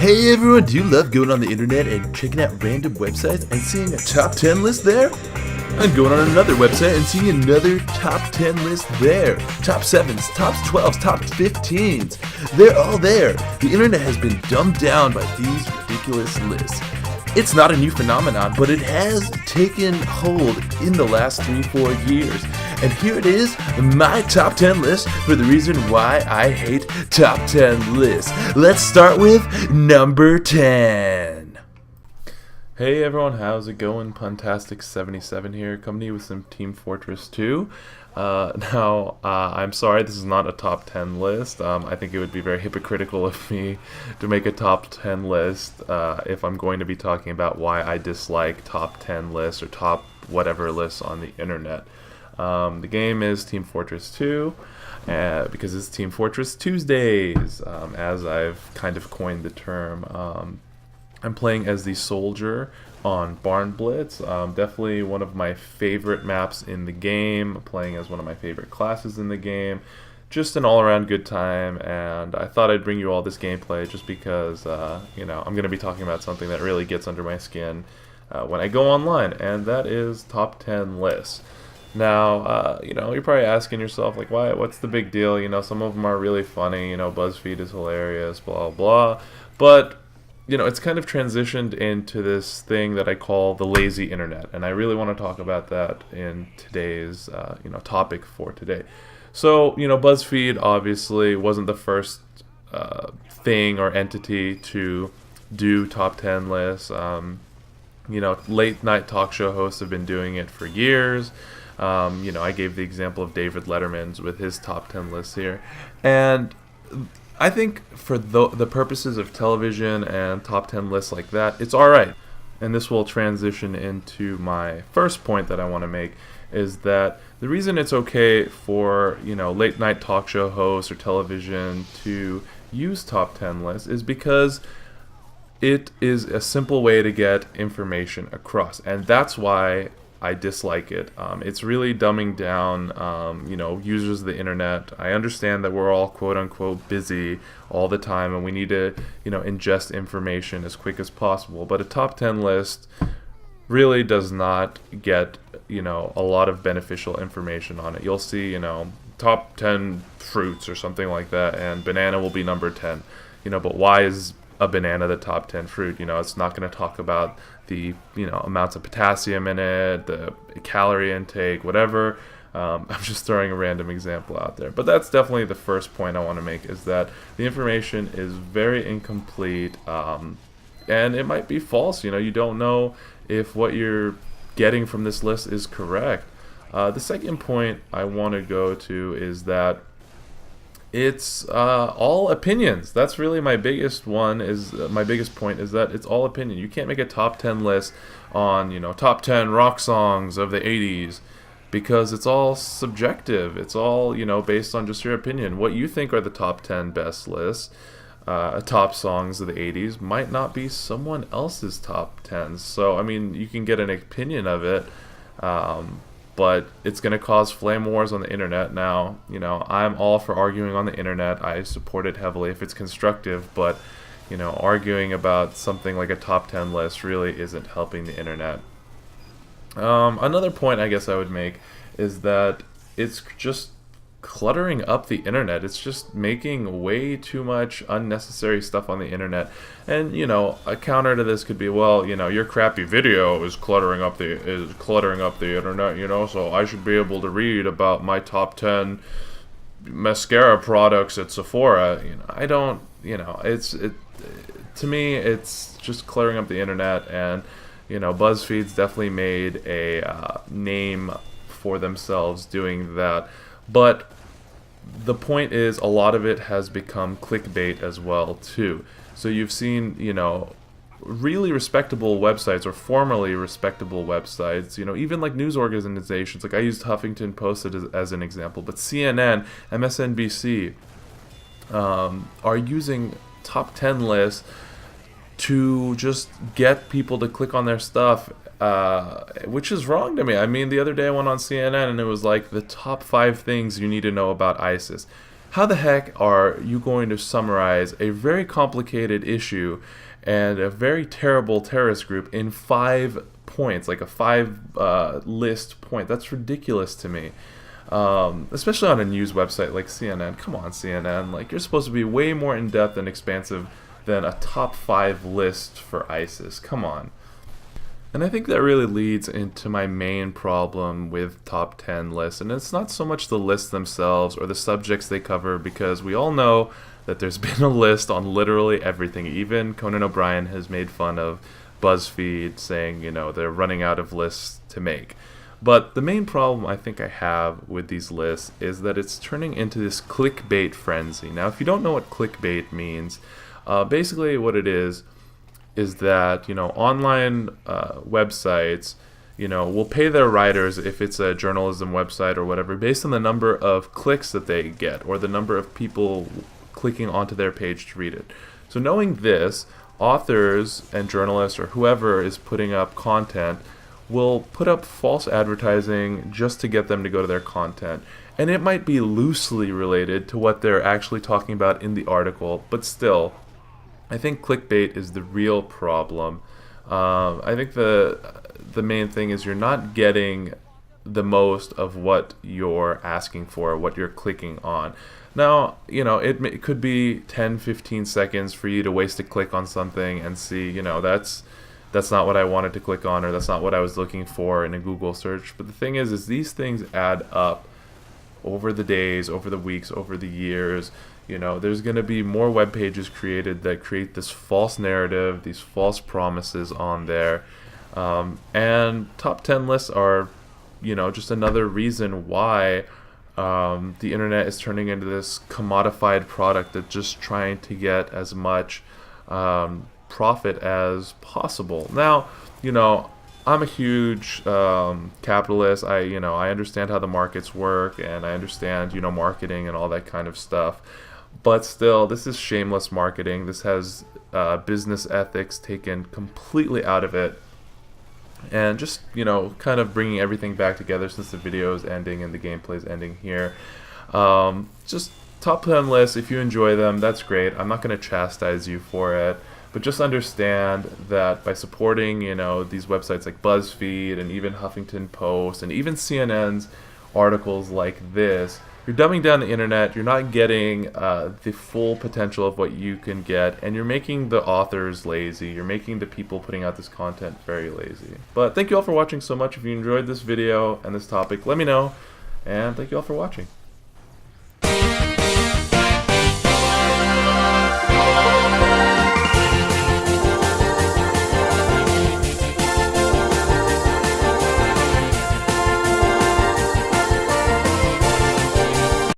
Hey everyone, do you love going on the internet and checking out random websites and seeing a top 10 list there? And going on another website and seeing another top 10 list there. Top 7s, top 12s, top 15s. They're all there. The internet has been dumbed down by these ridiculous lists. It's not a new phenomenon, but it has taken hold in the last 3-4 years. And here it is, my top 10 list for the reason why I hate top 10 lists. Let's start with number 10. Hey everyone, how's it going? Puntastic77 here, coming to you with some Team Fortress 2. I'm sorry, this is not a top 10 list. I think it would be very hypocritical of me to make a top 10 list if I'm going to be talking about why I dislike top 10 lists or top whatever lists on the internet. The game is Team Fortress 2 because it's Team Fortress Tuesdays, as I've kind of coined the term. I'm playing as the soldier on Barn Blitz. Definitely one of my favorite maps in the game, playing as one of my favorite classes in the game. Just an all-around good time, and I thought I'd bring you all this gameplay just because, I'm going to be talking about something that really gets under my skin when I go online, and that is top 10 lists. Now, you're probably asking yourself, like, what's the big deal? Some of them are really funny, BuzzFeed is hilarious, blah, blah, but it's kind of transitioned into this thing that I call the lazy internet, and I really want to talk about that in today's, topic for today. So, BuzzFeed obviously wasn't the first thing or entity to do top 10 lists. Late night talk show hosts have been doing it for years. I gave the example of David Letterman's with his top 10 lists here, and I think for the purposes of television and top 10 lists like that, it's alright. And this will transition into my first point that I want to make, is that the reason it's okay for, late night talk show hosts or television to use top 10 lists is because it is a simple way to get information across. And that's why I dislike it. It's really dumbing down, users of the internet. I understand that we're all quote-unquote busy all the time and we need to, ingest information as quick as possible. But a top 10 list really does not get, a lot of beneficial information on it. You'll see, top 10 fruits or something like that, and banana will be number 10. But why is a banana the top 10 fruit? It's not going to talk about the amounts of potassium in it, the calorie intake, whatever. I'm just throwing a random example out there, but that's definitely the first point I want to make, is that the information is very incomplete, and it might be false. You don't know if what you're getting from this list is correct. The second point I want to go to is that it's all opinions. That's really my biggest point, is that it's all opinion. You can't make a top 10 list on, top 10 rock songs of the 80s, because it's all subjective. It's all, based on just your opinion. What you think are the top 10 best lists, top songs of the 80s, might not be someone else's top 10s. So, you can get an opinion of it, but it's going to cause flame wars on the internet. Now, I'm all for arguing on the internet. I support it heavily if it's constructive, but, arguing about something like a top 10 list really isn't helping the internet. Another point I guess I would make is that it's just cluttering up the internet. It's just making way too much unnecessary stuff on the internet. And a counter to this could be, well, your crappy video is cluttering up the internet, so I should be able to read about my top 10 mascara products at Sephora. I don't, to me it's just cluttering up the internet. And BuzzFeed's definitely made a name for themselves doing that. But the point is, a lot of it has become clickbait as well, too. So you've seen, really respectable websites, or formerly respectable websites, even like news organizations. Like I used Huffington Post as an example, but CNN, MSNBC are using top 10 lists to just get people to click on their stuff, which is wrong to me. The other day I went on CNN and it was like the top 5 things you need to know about ISIS. How the heck are you going to summarize a very complicated issue and a very terrible terrorist group in 5 points, like a 5 list point? That's ridiculous to me. Especially on a news website like CNN. Come on, CNN. Like, you're supposed to be way more in-depth and expansive than a top 5 list for ISIS. Come on. And I think that really leads into my main problem with top 10 lists. And it's not so much the lists themselves or the subjects they cover, because we all know that there's been a list on literally everything. Even Conan O'Brien has made fun of BuzzFeed, saying, you know, they're running out of lists to make. But the main problem I think I have with these lists is that it's turning into this clickbait frenzy. Now, if you don't know what clickbait means, basically what it is that, you know, online websites, you know, will pay their writers, if it's a journalism website or whatever, based on the number of clicks that they get or the number of people clicking onto their page to read it. So knowing this, authors and journalists or whoever is putting up content will put up false advertising just to get them to go to their content. And it might be loosely related to what they're actually talking about in the article, but still, I think clickbait is the real problem. I think the main thing is you're not getting the most of what you're asking for, what you're clicking on. Now, you know, it could be 10, 15 seconds for you to waste a click on something and see, you know, that's not what I wanted to click on, or that's not what I was looking for in a Google search. But the thing is these things add up over the days, over the weeks, over the years. You know, there's going to be more web pages created that create this false narrative, these false promises on there. And top 10 lists are, you know, just another reason why the internet is turning into this commodified product that's just trying to get as much profit as possible. Now, you know, I'm a huge capitalist. I understand how the markets work, and I understand, you know, marketing and all that kind of stuff. But still, this is shameless marketing. This has business ethics taken completely out of it. And just, you know, kind of bringing everything back together, since the video is ending and the gameplay is ending here. Just top 10 lists, if you enjoy them, that's great. I'm not going to chastise you for it. But just understand that by supporting, you know, these websites like BuzzFeed and even Huffington Post and even CNN's articles like this, you're dumbing down the internet. You're not getting the full potential of what you can get, and you're making the authors lazy. You're making the people putting out this content very lazy. But thank you all for watching so much. If you enjoyed this video and this topic, let me know, and thank you all for watching.